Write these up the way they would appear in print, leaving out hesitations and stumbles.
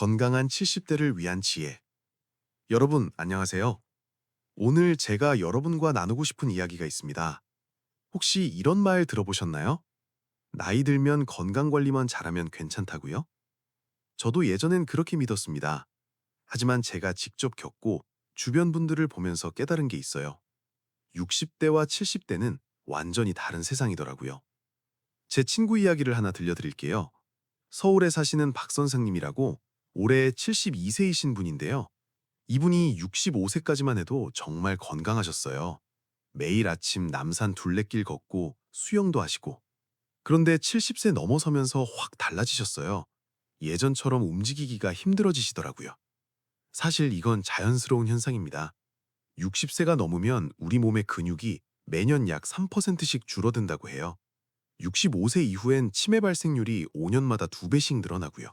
건강한 70대를 위한 지혜. 여러분, 안녕하세요. 오늘 제가 여러분과 나누고 싶은 이야기가 있습니다. 혹시 이런 말 들어보셨나요? 나이 들면 건강 관리만 잘하면 괜찮다고요? 저도 예전엔 그렇게 믿었습니다. 하지만 제가 직접 겪고 주변 분들을 보면서 깨달은 게 있어요. 60대와 70대는 완전히 다른 세상이더라고요. 제 친구 이야기를 하나 들려드릴게요. 서울에 사시는 박 선생님이라고 올해 72세이신 분인데요. 이분이 65세까지만 해도 정말 건강하셨어요. 매일 아침 남산 둘레길 걷고 수영도 하시고. 그런데 70세 넘어서면서 확 달라지셨어요. 예전처럼 움직이기가 힘들어지시더라고요. 사실 이건 자연스러운 현상입니다. 60세가 넘으면 우리 몸의 근육이 매년 약 3%씩 줄어든다고 해요. 65세 이후엔 치매 발생률이 5년마다 2배씩 늘어나고요.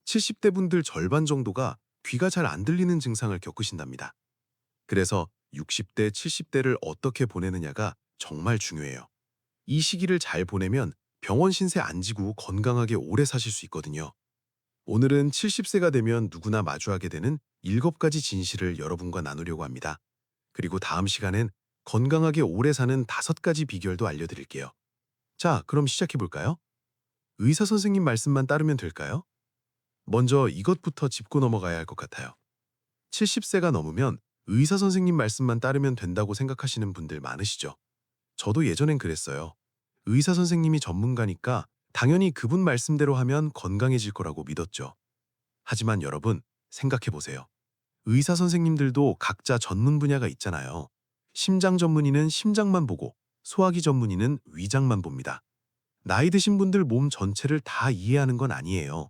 70대 분들 절반 정도가 귀가 잘 안 들리는 증상을 겪으신답니다. 그래서 60대, 70대를 어떻게 보내느냐가 정말 중요해요. 이 시기를 잘 보내면 병원 신세 안 지고 건강하게 오래 사실 수 있거든요. 오늘은 70세가 되면 누구나 마주하게 되는 7가지 진실을 여러분과 나누려고 합니다. 그리고 다음 시간엔 건강하게 오래 사는 5가지 비결도 알려드릴게요. 자, 그럼 시작해볼까요? 의사 선생님 말씀만 따르면 될까요? 먼저 이것부터 짚고 넘어가야 할 것 같아요. 70세가 넘으면 의사 선생님 말씀만 따르면 된다고 생각하시는 분들 많으시죠? 저도 예전엔 그랬어요. 의사 선생님이 전문가니까 당연히 그분 말씀대로 하면 건강해질 거라고 믿었죠. 하지만 여러분, 생각해 보세요. 의사 선생님들도 각자 전문 분야가 있잖아요. 심장 전문의는 심장만 보고 소화기 전문의는 위장만 봅니다. 나이 드신 분들 몸 전체를 다 이해하는 건 아니에요.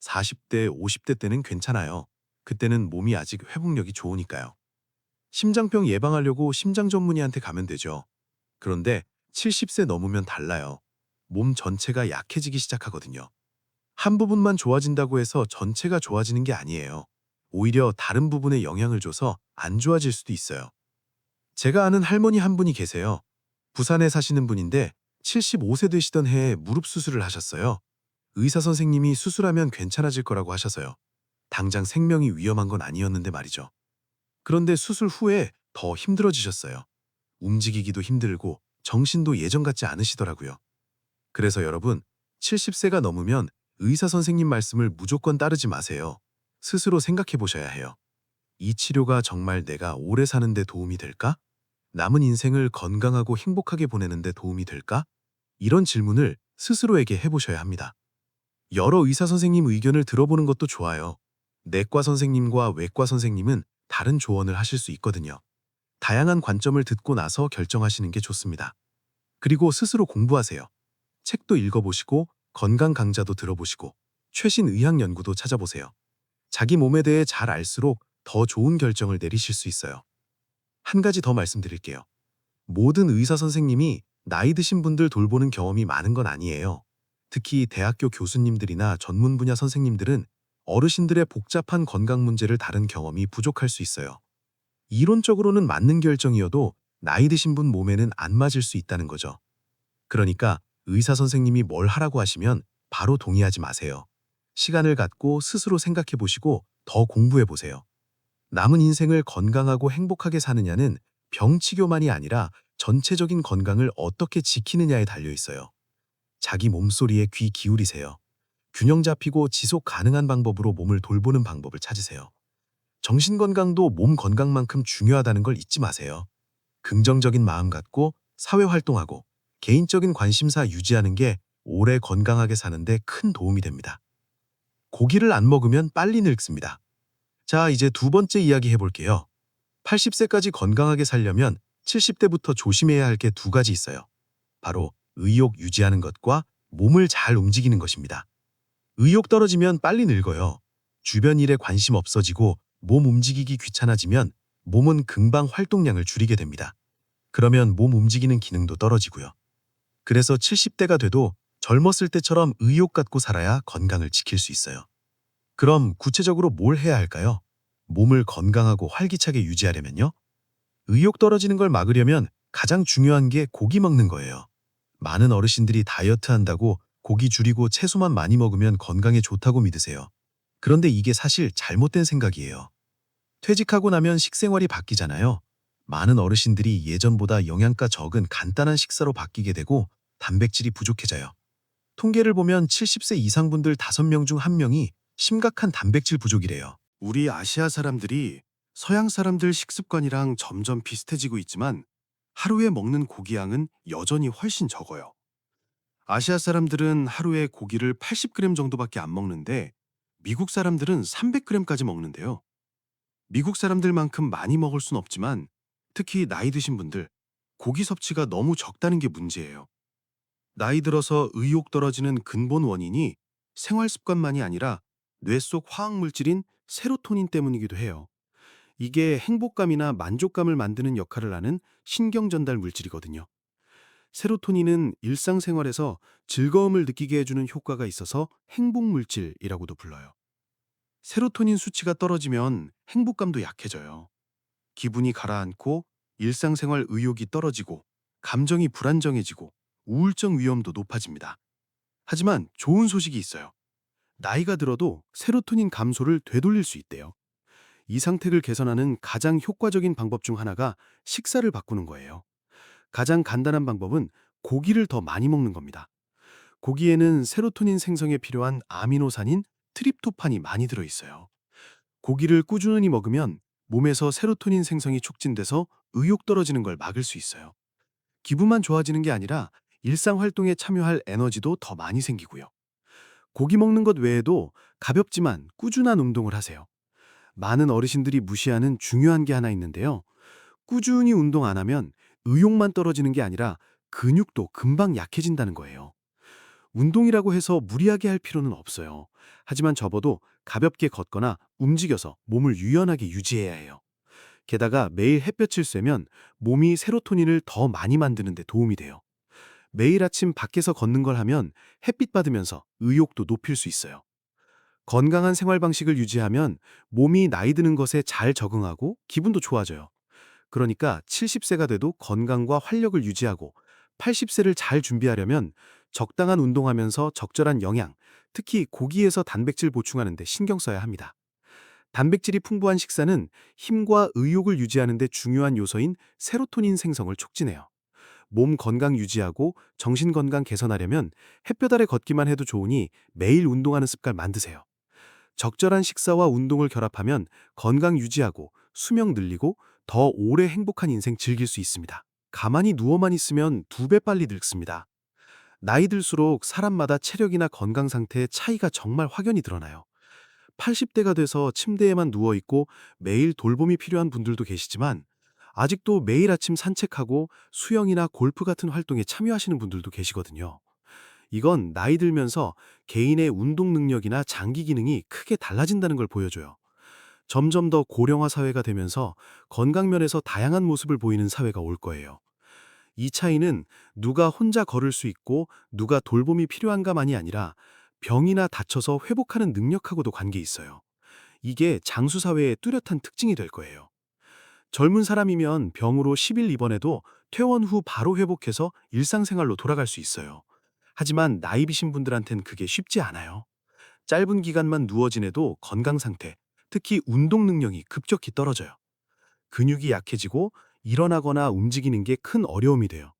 40대, 50대 때는 괜찮아요. 그때는 몸이 아직 회복력이 좋으니까요. 심장병 예방하려고 심장 전문의한테 가면 되죠. 그런데 70세 넘으면 달라요. 몸 전체가 약해지기 시작하거든요. 한 부분만 좋아진다고 해서 전체가 좋아지는 게 아니에요. 오히려 다른 부분에 영향을 줘서 안 좋아질 수도 있어요. 제가 아는 할머니 한 분이 계세요. 부산에 사시는 분인데 75세 되시던 해에 무릎 수술을 하셨어요. 의사 선생님이 수술하면 괜찮아질 거라고 하셔서요. 당장 생명이 위험한 건 아니었는데 말이죠. 그런데 수술 후에 더 힘들어지셨어요. 움직이기도 힘들고 정신도 예전 같지 않으시더라고요. 그래서 여러분, 70세가 넘으면 의사 선생님 말씀을 무조건 따르지 마세요. 스스로 생각해 보셔야 해요. 이 치료가 정말 내가 오래 사는 데 도움이 될까? 남은 인생을 건강하고 행복하게 보내는 데 도움이 될까? 이런 질문을 스스로에게 해보셔야 합니다. 여러 의사 선생님 의견을 들어보는 것도 좋아요. 내과 선생님과 외과 선생님은 다른 조언을 하실 수 있거든요. 다양한 관점을 듣고 나서 결정하시는 게 좋습니다. 그리고 스스로 공부하세요. 책도 읽어보시고 건강 강좌도 들어보시고 최신 의학 연구도 찾아보세요. 자기 몸에 대해 잘 알수록 더 좋은 결정을 내리실 수 있어요. 한 가지 더 말씀드릴게요. 모든 의사 선생님이 나이 드신 분들 돌보는 경험이 많은 건 아니에요. 특히 대학교 교수님들이나 전문 분야 선생님들은 어르신들의 복잡한 건강 문제를 다룬 경험이 부족할 수 있어요. 이론적으로는 맞는 결정이어도 나이 드신 분 몸에는 안 맞을 수 있다는 거죠. 그러니까 의사 선생님이 뭘 하라고 하시면 바로 동의하지 마세요. 시간을 갖고 스스로 생각해 보시고 더 공부해 보세요. 남은 인생을 건강하고 행복하게 사느냐는 병치료만이 아니라 전체적인 건강을 어떻게 지키느냐에 달려 있어요. 자기 몸소리에 귀 기울이세요. 균형 잡히고 지속 가능한 방법으로 몸을 돌보는 방법을 찾으세요. 정신 건강도 몸 건강만큼 중요하다는 걸 잊지 마세요. 긍정적인 마음 갖고 사회 활동하고 개인적인 관심사 유지하는 게 오래 건강하게 사는데 큰 도움이 됩니다. 고기를 안 먹으면 빨리 늙습니다. 자, 이제 두 번째 이야기 해볼게요. 80세까지 건강하게 살려면 70대부터 조심해야 할 게 2가지 있어요. 바로 의욕 유지하는 것과 몸을 잘 움직이는 것입니다. 의욕 떨어지면 빨리 늙어요. 주변 일에 관심 없어지고 몸 움직이기 귀찮아지면 몸은 금방 활동량을 줄이게 됩니다. 그러면 몸 움직이는 기능도 떨어지고요. 그래서 70대가 돼도 젊었을 때처럼 의욕 갖고 살아야 건강을 지킬 수 있어요. 그럼 구체적으로 뭘 해야 할까요? 몸을 건강하고 활기차게 유지하려면요. 의욕 떨어지는 걸 막으려면 가장 중요한 게 고기 먹는 거예요. 많은 어르신들이 다이어트 한다고 고기 줄이고 채소만 많이 먹으면 건강에 좋다고 믿으세요. 그런데 이게 사실 잘못된 생각이에요. 퇴직하고 나면 식생활이 바뀌잖아요. 많은 어르신들이 예전보다 영양가 적은 간단한 식사로 바뀌게 되고 단백질이 부족해져요. 통계를 보면 70세 이상 분들 5명 중 1명이 심각한 단백질 부족이래요. 우리 아시아 사람들이 서양 사람들 식습관이랑 점점 비슷해지고 있지만 하루에 먹는 고기 양은 여전히 훨씬 적어요. 아시아 사람들은 하루에 고기를 80g 정도밖에 안 먹는데 미국 사람들은 300g까지 먹는데요. 미국 사람들만큼 많이 먹을 순 없지만 특히 나이 드신 분들, 고기 섭취가 너무 적다는 게 문제예요. 나이 들어서 의욕 떨어지는 근본 원인이 생활 습관만이 아니라 뇌 속 화학 물질인 세로토닌 때문이기도 해요. 이게 행복감이나 만족감을 만드는 역할을 하는 신경 전달 물질이거든요. 세로토닌은 일상생활에서 즐거움을 느끼게 해주는 효과가 있어서 행복 물질이라고도 불러요. 세로토닌 수치가 떨어지면 행복감도 약해져요. 기분이 가라앉고 일상생활 의욕이 떨어지고 감정이 불안정해지고 우울증 위험도 높아집니다. 하지만 좋은 소식이 있어요. 나이가 들어도 세로토닌 감소를 되돌릴 수 있대요. 이 상태를 개선하는 가장 효과적인 방법 중 하나가 식사를 바꾸는 거예요. 가장 간단한 방법은 고기를 더 많이 먹는 겁니다. 고기에는 세로토닌 생성에 필요한 아미노산인 트립토판이 많이 들어있어요. 고기를 꾸준히 먹으면 몸에서 세로토닌 생성이 촉진돼서 의욕 떨어지는 걸 막을 수 있어요. 기분만 좋아지는 게 아니라 일상 활동에 참여할 에너지도 더 많이 생기고요. 고기 먹는 것 외에도 가볍지만 꾸준한 운동을 하세요. 많은 어르신들이 무시하는 중요한 게 하나 있는데요. 꾸준히 운동 안 하면 의욕만 떨어지는 게 아니라 근육도 금방 약해진다는 거예요. 운동이라고 해서 무리하게 할 필요는 없어요. 하지만 적어도 가볍게 걷거나 움직여서 몸을 유연하게 유지해야 해요. 게다가 매일 햇볕을 쐬면 몸이 세로토닌을 더 많이 만드는 데 도움이 돼요. 매일 아침 밖에서 걷는 걸 하면 햇빛 받으면서 의욕도 높일 수 있어요. 건강한 생활 방식을 유지하면 몸이 나이 드는 것에 잘 적응하고 기분도 좋아져요. 그러니까 70세가 돼도 건강과 활력을 유지하고 80세를 잘 준비하려면 적당한 운동하면서 적절한 영양, 특히 고기에서 단백질 보충하는 데 신경 써야 합니다. 단백질이 풍부한 식사는 힘과 의욕을 유지하는 데 중요한 요소인 세로토닌 생성을 촉진해요. 몸 건강 유지하고 정신 건강 개선하려면 햇볕 아래 걷기만 해도 좋으니 매일 운동하는 습관 만드세요. 적절한 식사와 운동을 결합하면 건강 유지하고 수명 늘리고 더 오래 행복한 인생 즐길 수 있습니다. 가만히 누워만 있으면 2배 빨리 늙습니다. 나이 들수록 사람마다 체력이나 건강 상태의 차이가 정말 확연히 드러나요. 80대가 돼서 침대에만 누워있고 매일 돌봄이 필요한 분들도 계시지만 아직도 매일 아침 산책하고 수영이나 골프 같은 활동에 참여하시는 분들도 계시거든요. 이건 나이 들면서 개인의 운동 능력이나 장기 기능이 크게 달라진다는 걸 보여줘요. 점점 더 고령화 사회가 되면서 건강면에서 다양한 모습을 보이는 사회가 올 거예요. 이 차이는 누가 혼자 걸을 수 있고 누가 돌봄이 필요한가만이 아니라 병이나 다쳐서 회복하는 능력하고도 관계 있어요. 이게 장수 사회의 뚜렷한 특징이 될 거예요. 젊은 사람이면 병으로 10일 입원해도 퇴원 후 바로 회복해서 일상생활로 돌아갈 수 있어요. 하지만 나이 드신 분들한텐 그게 쉽지 않아요. 짧은 기간만 누워 지내도 건강 상태, 특히 운동 능력이 급격히 떨어져요. 근육이 약해지고 일어나거나 움직이는 게 큰 어려움이 돼요.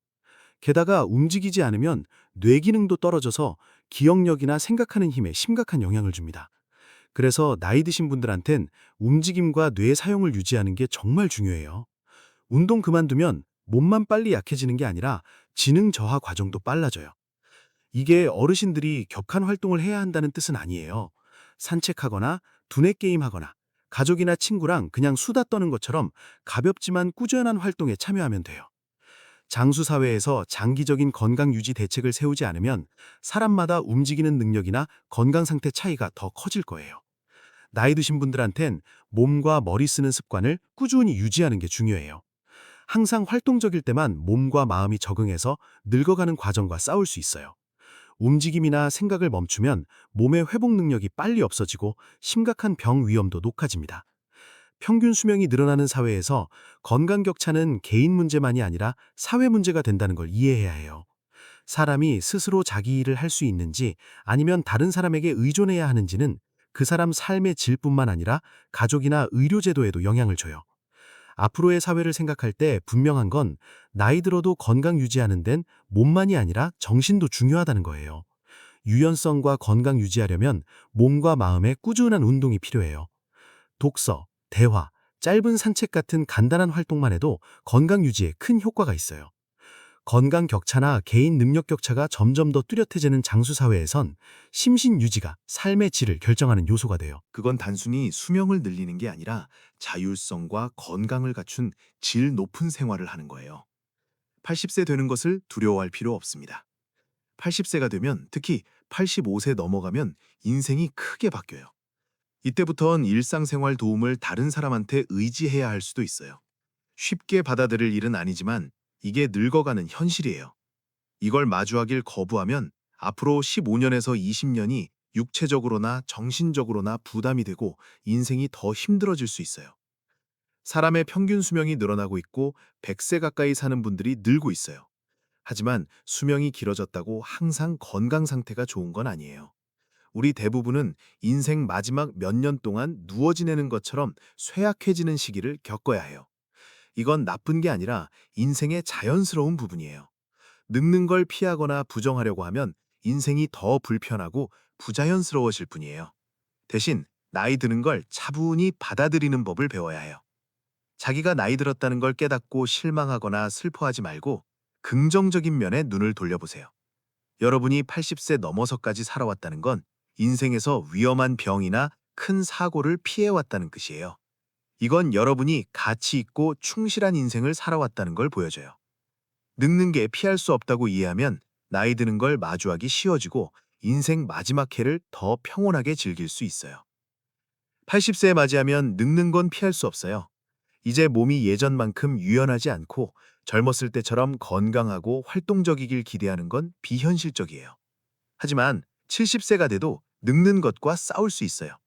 게다가 움직이지 않으면 뇌 기능도 떨어져서 기억력이나 생각하는 힘에 심각한 영향을 줍니다. 그래서 나이 드신 분들한텐 움직임과 뇌 사용을 유지하는 게 정말 중요해요. 운동 그만두면 몸만 빨리 약해지는 게 아니라 지능 저하 과정도 빨라져요. 이게 어르신들이 격한 활동을 해야 한다는 뜻은 아니에요. 산책하거나 두뇌 게임하거나 가족이나 친구랑 그냥 수다 떠는 것처럼 가볍지만 꾸준한 활동에 참여하면 돼요. 장수 사회에서 장기적인 건강 유지 대책을 세우지 않으면 사람마다 움직이는 능력이나 건강 상태 차이가 더 커질 거예요. 나이 드신 분들한텐 몸과 머리 쓰는 습관을 꾸준히 유지하는 게 중요해요. 항상 활동적일 때만 몸과 마음이 적응해서 늙어가는 과정과 싸울 수 있어요. 움직임이나 생각을 멈추면 몸의 회복 능력이 빨리 없어지고 심각한 병 위험도 높아집니다. 평균 수명이 늘어나는 사회에서 건강 격차는 개인 문제만이 아니라 사회 문제가 된다는 걸 이해해야 해요. 사람이 스스로 자기 일을 할 수 있는지 아니면 다른 사람에게 의존해야 하는지는 그 사람 삶의 질뿐만 아니라 가족이나 의료제도에도 영향을 줘요. 앞으로의 사회를 생각할 때 분명한 건 나이 들어도 건강 유지하는 데는 몸만이 아니라 정신도 중요하다는 거예요. 유연성과 건강 유지하려면 몸과 마음의 꾸준한 운동이 필요해요. 독서, 대화, 짧은 산책 같은 간단한 활동만 해도 건강 유지에 큰 효과가 있어요. 건강 격차나 개인 능력 격차가 점점 더 뚜렷해지는 장수 사회에선 심신 유지가 삶의 질을 결정하는 요소가 돼요. 그건 단순히 수명을 늘리는 게 아니라 자율성과 건강을 갖춘 질 높은 생활을 하는 거예요. 80세 되는 것을 두려워할 필요 없습니다. 80세가 되면, 특히 85세 넘어가면 인생이 크게 바뀌어요. 이때부턴 일상생활 도움을 다른 사람한테 의지해야 할 수도 있어요. 쉽게 받아들일 일은 아니지만 이게 늙어가는 현실이에요. 이걸 마주하길 거부하면 앞으로 15년에서 20년이 육체적으로나 정신적으로나 부담이 되고 인생이 더 힘들어질 수 있어요. 사람의 평균 수명이 늘어나고 있고 100세 가까이 사는 분들이 늘고 있어요. 하지만 수명이 길어졌다고 항상 건강 상태가 좋은 건 아니에요. 우리 대부분은 인생 마지막 몇 년 동안 누워 지내는 것처럼 쇠약해지는 시기를 겪어야 해요. 이건 나쁜 게 아니라 인생의 자연스러운 부분이에요. 늙는 걸 피하거나 부정하려고 하면 인생이 더 불편하고 부자연스러워질 뿐이에요. 대신 나이 드는 걸 차분히 받아들이는 법을 배워야 해요. 자기가 나이 들었다는 걸 깨닫고 실망하거나 슬퍼하지 말고 긍정적인 면에 눈을 돌려보세요. 여러분이 80세 넘어서까지 살아왔다는 건 인생에서 위험한 병이나 큰 사고를 피해왔다는 뜻이에요. 이건 여러분이 가치 있고 충실한 인생을 살아왔다는 걸 보여줘요. 늙는 게 피할 수 없다고 이해하면 나이 드는 걸 마주하기 쉬워지고 인생 마지막 해를 더 평온하게 즐길 수 있어요. 80세에 맞이하면 늙는 건 피할 수 없어요. 이제 몸이 예전만큼 유연하지 않고 젊었을 때처럼 건강하고 활동적이길 기대하는 건 비현실적이에요. 하지만 70세가 돼도 늙는 것과 싸울 수 있어요.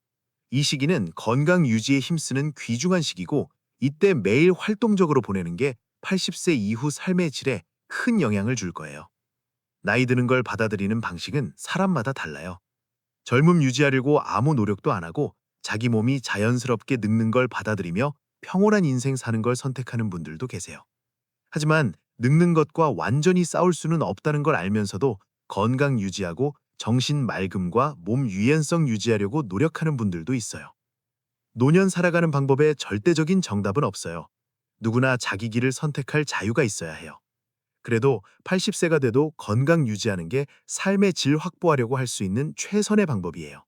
이 시기는 건강 유지에 힘쓰는 귀중한 시기고 이때 매일 활동적으로 보내는 게 80세 이후 삶의 질에 큰 영향을 줄 거예요. 나이 드는 걸 받아들이는 방식은 사람마다 달라요. 젊음 유지하려고 아무 노력도 안 하고 자기 몸이 자연스럽게 늙는 걸 받아들이며 평온한 인생 사는 걸 선택하는 분들도 계세요. 하지만 늙는 것과 완전히 싸울 수는 없다는 걸 알면서도 건강 유지하고 정신 맑음과 몸 유연성 유지하려고 노력하는 분들도 있어요. 노년 살아가는 방법에 절대적인 정답은 없어요. 누구나 자기 길을 선택할 자유가 있어야 해요. 그래도 80세가 돼도 건강 유지하는 게 삶의 질 확보하려고 할 수 있는 최선의 방법이에요.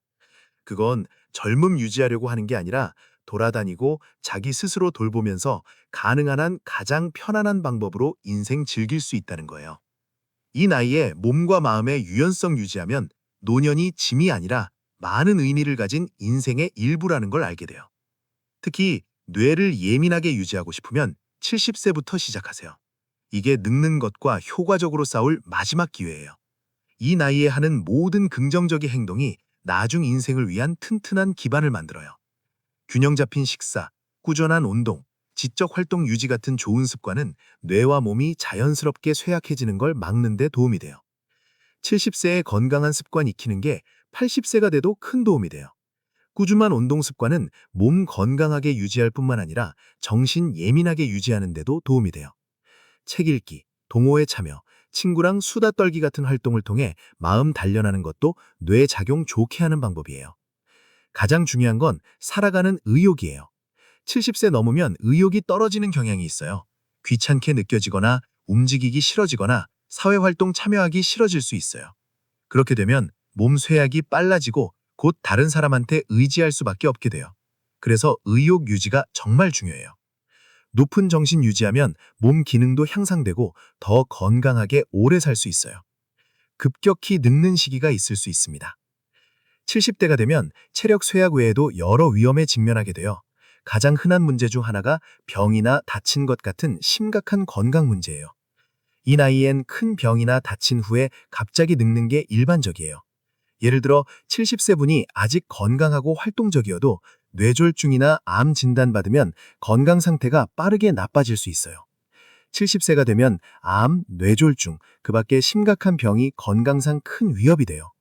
그건 젊음 유지하려고 하는 게 아니라 돌아다니고 자기 스스로 돌보면서 가능한 한 가장 편안한 방법으로 인생 즐길 수 있다는 거예요. 이 나이에 몸과 마음의 유연성 유지하면 노년이 짐이 아니라 많은 의미를 가진 인생의 일부라는 걸 알게 돼요. 특히 뇌를 예민하게 유지하고 싶으면 70세부터 시작하세요. 이게 늙는 것과 효과적으로 싸울 마지막 기회예요. 이 나이에 하는 모든 긍정적인 행동이 나중 인생을 위한 튼튼한 기반을 만들어요. 균형 잡힌 식사, 꾸준한 운동, 지적 활동 유지 같은 좋은 습관은 뇌와 몸이 자연스럽게 쇠약해지는 걸 막는 데 도움이 돼요. 70세에 건강한 습관 익히는 게 80세가 돼도 큰 도움이 돼요. 꾸준한 운동 습관은 몸 건강하게 유지할 뿐만 아니라 정신 예민하게 유지하는 데도 도움이 돼요. 책 읽기, 동호회 참여, 친구랑 수다 떨기 같은 활동을 통해 마음 단련하는 것도 뇌 작용 좋게 하는 방법이에요. 가장 중요한 건 살아가는 의욕이에요. 70세 넘으면 의욕이 떨어지는 경향이 있어요. 귀찮게 느껴지거나 움직이기 싫어지거나 사회활동 참여하기 싫어질 수 있어요. 그렇게 되면 몸 쇠약이 빨라지고 곧 다른 사람한테 의지할 수밖에 없게 돼요. 그래서 의욕 유지가 정말 중요해요. 높은 정신 유지하면 몸 기능도 향상되고 더 건강하게 오래 살 수 있어요. 급격히 늙는 시기가 있을 수 있습니다. 70대가 되면 체력 쇠약 외에도 여러 위험에 직면하게 돼요. 가장 흔한 문제 중 하나가 병이나 다친 것 같은 심각한 건강 문제예요. 이 나이엔 큰 병이나 다친 후에 갑자기 늙는 게 일반적이에요. 예를 들어 70세 분이 아직 건강하고 활동적이어도 뇌졸중이나 암 진단받으면 건강 상태가 빠르게 나빠질 수 있어요. 70세가 되면 암, 뇌졸중, 그 밖에 심각한 병이 건강상 큰 위협이 돼요.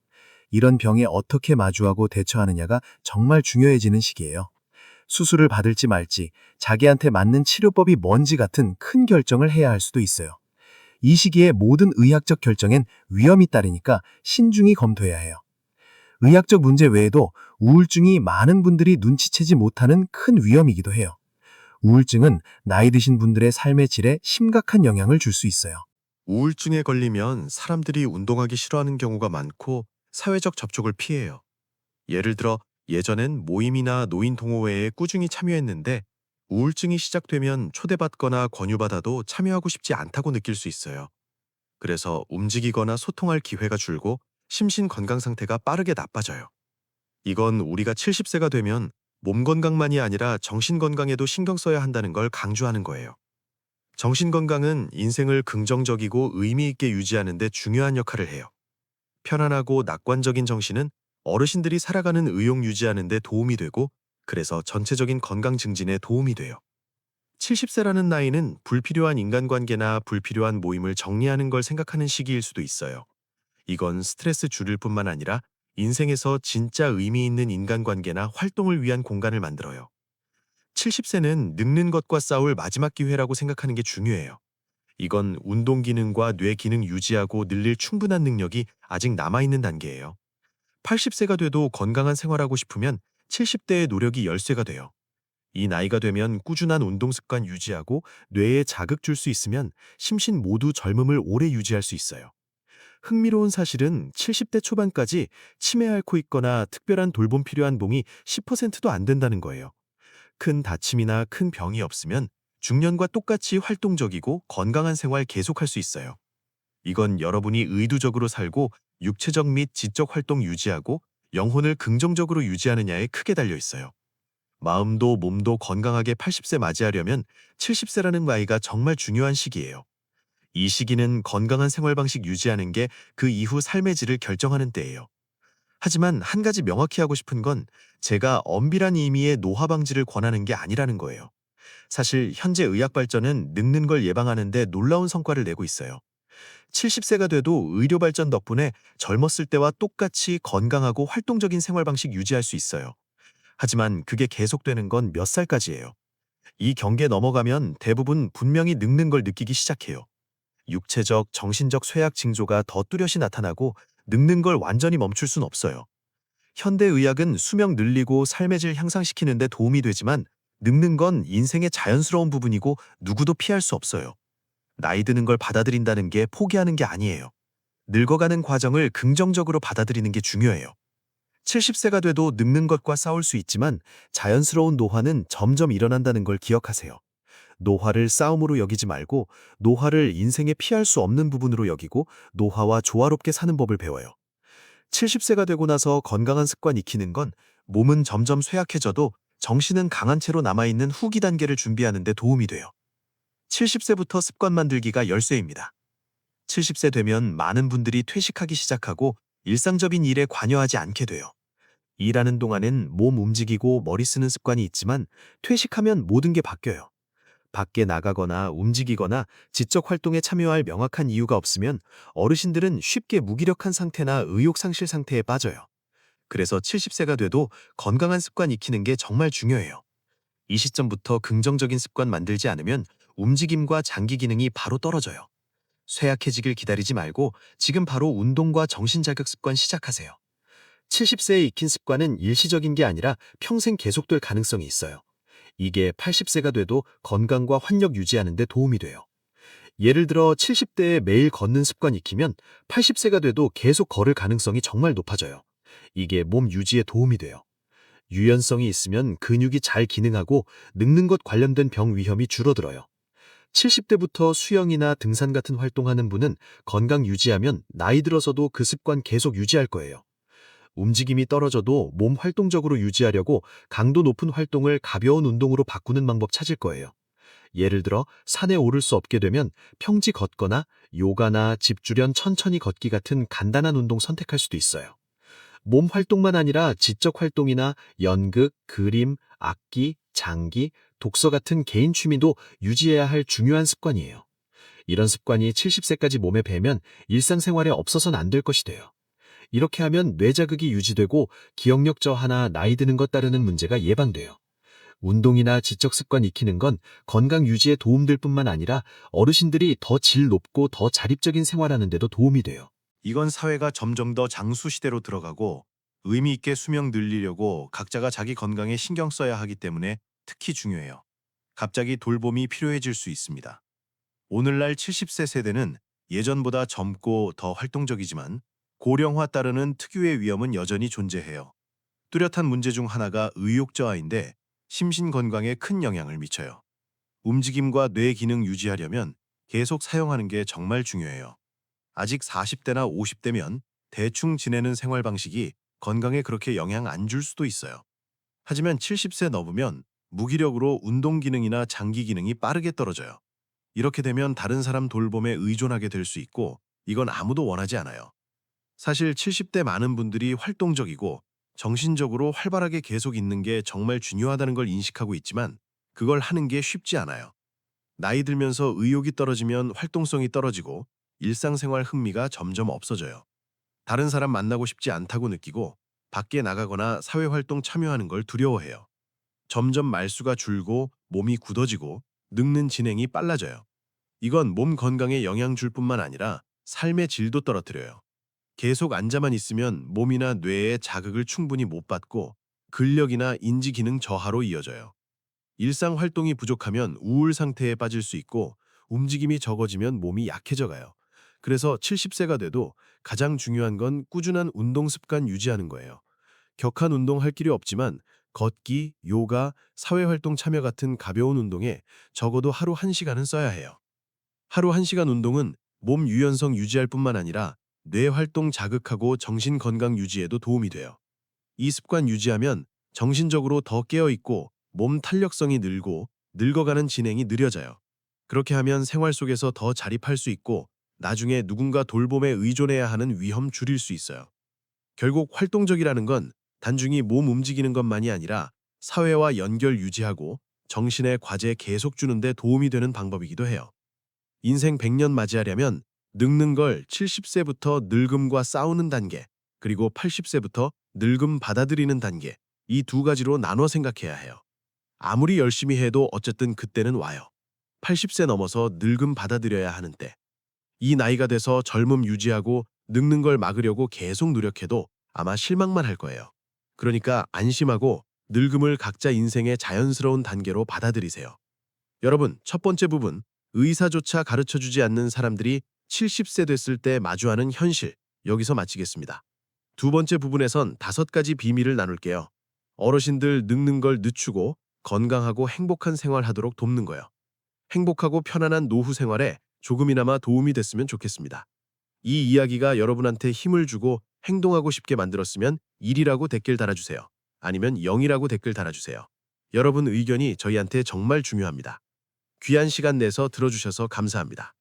이런 병에 어떻게 마주하고 대처하느냐가 정말 중요해지는 시기예요. 수술을 받을지 말지, 자기한테 맞는 치료법이 뭔지 같은 큰 결정을 해야 할 수도 있어요. 이 시기에 모든 의학적 결정엔 위험이 따르니까 신중히 검토해야 해요. 의학적 문제 외에도 우울증이 많은 분들이 눈치채지 못하는 큰 위험이기도 해요. 우울증은 나이 드신 분들의 삶의 질에 심각한 영향을 줄 수 있어요. 우울증에 걸리면 사람들이 운동하기 싫어하는 경우가 많고 사회적 접촉을 피해요. 예를 들어 예전엔 모임이나 노인 동호회에 꾸준히 참여했는데 우울증이 시작되면 초대받거나 권유받아도 참여하고 싶지 않다고 느낄 수 있어요. 그래서 움직이거나 소통할 기회가 줄고 심신 건강 상태가 빠르게 나빠져요. 이건 우리가 70세가 되면 몸 건강만이 아니라 정신 건강에도 신경 써야 한다는 걸 강조하는 거예요. 정신 건강은 인생을 긍정적이고 의미 있게 유지하는 데 중요한 역할을 해요. 편안하고 낙관적인 정신은 어르신들이 살아가는 의욕 유지하는 데 도움이 되고 그래서 전체적인 건강 증진에 도움이 돼요. 70세라는 나이는 불필요한 인간관계나 불필요한 모임을 정리하는 걸 생각하는 시기일 수도 있어요. 이건 스트레스 줄일 뿐만 아니라 인생에서 진짜 의미 있는 인간관계나 활동을 위한 공간을 만들어요. 70세는 늙는 것과 싸울 마지막 기회라고 생각하는 게 중요해요. 이건 운동 기능과 뇌 기능 유지하고 늘릴 충분한 능력이 아직 남아있는 단계예요. 80세가 돼도 건강한 생활하고 싶으면 70대의 노력이 열쇠가 돼요. 이 나이가 되면 꾸준한 운동 습관 유지하고 뇌에 자극 줄 수 있으면 심신 모두 젊음을 오래 유지할 수 있어요. 흥미로운 사실은 70대 초반까지 치매 앓고 있거나 특별한 돌봄 필요한 봉이 10%도 안 된다는 거예요. 큰 다침이나 큰 병이 없으면 중년과 똑같이 활동적이고 건강한 생활 계속할 수 있어요. 이건 여러분이 의도적으로 살고 육체적 및 지적 활동 유지하고 영혼을 긍정적으로 유지하느냐에 크게 달려 있어요. 마음도 몸도 건강하게 80세 맞이하려면 70세라는 나이가 정말 중요한 시기예요. 이 시기는 건강한 생활 방식 유지하는 게 그 이후 삶의 질을 결정하는 때예요. 하지만 한 가지 명확히 하고 싶은 건 제가 엄밀한 의미의 노화 방지를 권하는 게 아니라는 거예요. 사실 현재 의학 발전은 늙는 걸 예방하는 데 놀라운 성과를 내고 있어요. 70세가 돼도 의료 발전 덕분에 젊었을 때와 똑같이 건강하고 활동적인 생활 방식 유지할 수 있어요. 하지만 그게 계속되는 건 몇 살까지예요. 이 경계 넘어가면 대부분 분명히 늙는 걸 느끼기 시작해요. 육체적, 정신적 쇠약 징조가 더 뚜렷이 나타나고 늙는 걸 완전히 멈출 순 없어요. 현대의학은 수명 늘리고 삶의 질 향상시키는 데 도움이 되지만 늙는 건 인생의 자연스러운 부분이고 누구도 피할 수 없어요. 나이 드는 걸 받아들인다는 게 포기하는 게 아니에요. 늙어가는 과정을 긍정적으로 받아들이는 게 중요해요. 70세가 돼도 늙는 것과 싸울 수 있지만 자연스러운 노화는 점점 일어난다는 걸 기억하세요. 노화를 싸움으로 여기지 말고 노화를 인생에 피할 수 없는 부분으로 여기고 노화와 조화롭게 사는 법을 배워요. 70세가 되고 나서 건강한 습관 익히는 건 몸은 점점 쇠약해져도 정신은 강한 채로 남아있는 후기 단계를 준비하는 데 도움이 돼요. 70세부터 습관 만들기가 열쇠입니다. 70세 되면 많은 분들이 퇴직하기 시작하고 일상적인 일에 관여하지 않게 돼요. 일하는 동안엔 몸 움직이고 머리 쓰는 습관이 있지만 퇴직하면 모든 게 바뀌어요. 밖에 나가거나 움직이거나 지적 활동에 참여할 명확한 이유가 없으면 어르신들은 쉽게 무기력한 상태나 의욕 상실 상태에 빠져요. 그래서 70세가 돼도 건강한 습관 익히는 게 정말 중요해요. 이 시점부터 긍정적인 습관 만들지 않으면 움직임과 장기 기능이 바로 떨어져요. 쇠약해지길 기다리지 말고 지금 바로 운동과 정신자극 습관 시작하세요. 70세에 익힌 습관은 일시적인 게 아니라 평생 계속될 가능성이 있어요. 이게 80세가 돼도 건강과 활력 유지하는 데 도움이 돼요. 예를 들어 70대에 매일 걷는 습관 익히면 80세가 돼도 계속 걸을 가능성이 정말 높아져요. 이게 몸 유지에 도움이 돼요. 유연성이 있으면 근육이 잘 기능하고 늙는 것 관련된 병 위험이 줄어들어요. 70대부터 수영이나 등산 같은 활동하는 분은 건강 유지하면 나이 들어서도 그 습관 계속 유지할 거예요. 움직임이 떨어져도 몸 활동적으로 유지하려고 강도 높은 활동을 가벼운 운동으로 바꾸는 방법 찾을 거예요. 예를 들어 산에 오를 수 없게 되면 평지 걷거나 요가나 집주변 천천히 걷기 같은 간단한 운동 선택할 수도 있어요. 몸 활동만 아니라 지적 활동이나 연극, 그림, 악기, 장기, 독서 같은 개인 취미도 유지해야 할 중요한 습관이에요. 이런 습관이 70세까지 몸에 배면 일상생활에 없어서는 안 될 것이 돼요. 이렇게 하면 뇌 자극이 유지되고 기억력 저하나 나이 드는 것 따르는 문제가 예방돼요. 운동이나 지적 습관 익히는 건 건강 유지에 도움될 뿐만 아니라 어르신들이 더 질 높고 더 자립적인 생활하는 데도 도움이 돼요. 이건 사회가 점점 더 장수 시대로 들어가고 의미 있게 수명 늘리려고 각자가 자기 건강에 신경 써야 하기 때문에 특히 중요해요. 갑자기 돌봄이 필요해질 수 있습니다. 오늘날 70세 세대는 예전보다 젊고 더 활동적이지만 고령화 따르는 특유의 위험은 여전히 존재해요. 뚜렷한 문제 중 하나가 의욕 저하인데 심신 건강에 큰 영향을 미쳐요. 움직임과 뇌 기능 유지하려면 계속 사용하는 게 정말 중요해요. 아직 40대나 50대면 대충 지내는 생활 방식이 건강에 그렇게 영향 안 줄 수도 있어요. 하지만 70세 넘으면 무기력으로 운동 기능이나 장기 기능이 빠르게 떨어져요. 이렇게 되면 다른 사람 돌봄에 의존하게 될 수 있고 이건 아무도 원하지 않아요. 사실 70대 많은 분들이 활동적이고 정신적으로 활발하게 계속 있는 게 정말 중요하다는 걸 인식하고 있지만 그걸 하는 게 쉽지 않아요. 나이 들면서 의욕이 떨어지면 활동성이 떨어지고 일상생활 흥미가 점점 없어져요. 다른 사람 만나고 싶지 않다고 느끼고 밖에 나가거나 사회활동 참여하는 걸 두려워해요. 점점 말수가 줄고 몸이 굳어지고 늙는 진행이 빨라져요. 이건 몸 건강에 영향 줄 뿐만 아니라 삶의 질도 떨어뜨려요. 계속 앉아만 있으면 몸이나 뇌에 자극을 충분히 못 받고 근력이나 인지 기능 저하로 이어져요. 일상 활동이 부족하면 우울 상태에 빠질 수 있고 움직임이 적어지면 몸이 약해져 가요. 그래서 70세가 돼도 가장 중요한 건 꾸준한 운동 습관 유지하는 거예요. 격한 운동할 길이 없지만 걷기, 요가, 사회활동 참여 같은 가벼운 운동에 적어도 하루 1시간은 써야 해요. 하루 1시간 운동은 몸 유연성 유지할 뿐만 아니라 뇌 활동 자극하고 정신 건강 유지에도 도움이 돼요. 이 습관 유지하면 정신적으로 더 깨어있고 몸 탄력성이 늘고 늙어가는 진행이 느려져요. 그렇게 하면 생활 속에서 더 자립할 수 있고 나중에 누군가 돌봄에 의존해야 하는 위험 줄일 수 있어요. 결국 활동적이라는 건 단순히 몸 움직이는 것만이 아니라 사회와 연결 유지하고 정신의 과제 계속 주는데 도움이 되는 방법이기도 해요. 인생 100년 맞이하려면 늙는 걸 70세부터 늙음과 싸우는 단계, 그리고 80세부터 늙음 받아들이는 단계, 이 두 가지로 나눠 생각해야 해요. 아무리 열심히 해도 어쨌든 그때는 와요. 80세 넘어서 늙음 받아들여야 하는 때. 이 나이가 돼서 젊음 유지하고 늙는 걸 막으려고 계속 노력해도 아마 실망만 할 거예요. 그러니까 안심하고 늙음을 각자 인생의 자연스러운 단계로 받아들이세요. 여러분, 첫 번째 부분, 의사조차 가르쳐주지 않는 사람들이 70세 됐을 때 마주하는 현실, 여기서 마치겠습니다. 두 번째 부분에선 5가지 비밀을 나눌게요. 어르신들 늙는 걸 늦추고 건강하고 행복한 생활하도록 돕는 거요. 행복하고 편안한 노후 생활에 조금이나마 도움이 됐으면 좋겠습니다. 이 이야기가 여러분한테 힘을 주고 행동하고 싶게 만들었으면 1이라고 댓글 달아주세요. 아니면 0이라고 댓글 달아주세요. 여러분 의견이 저희한테 정말 중요합니다. 귀한 시간 내서 들어주셔서 감사합니다.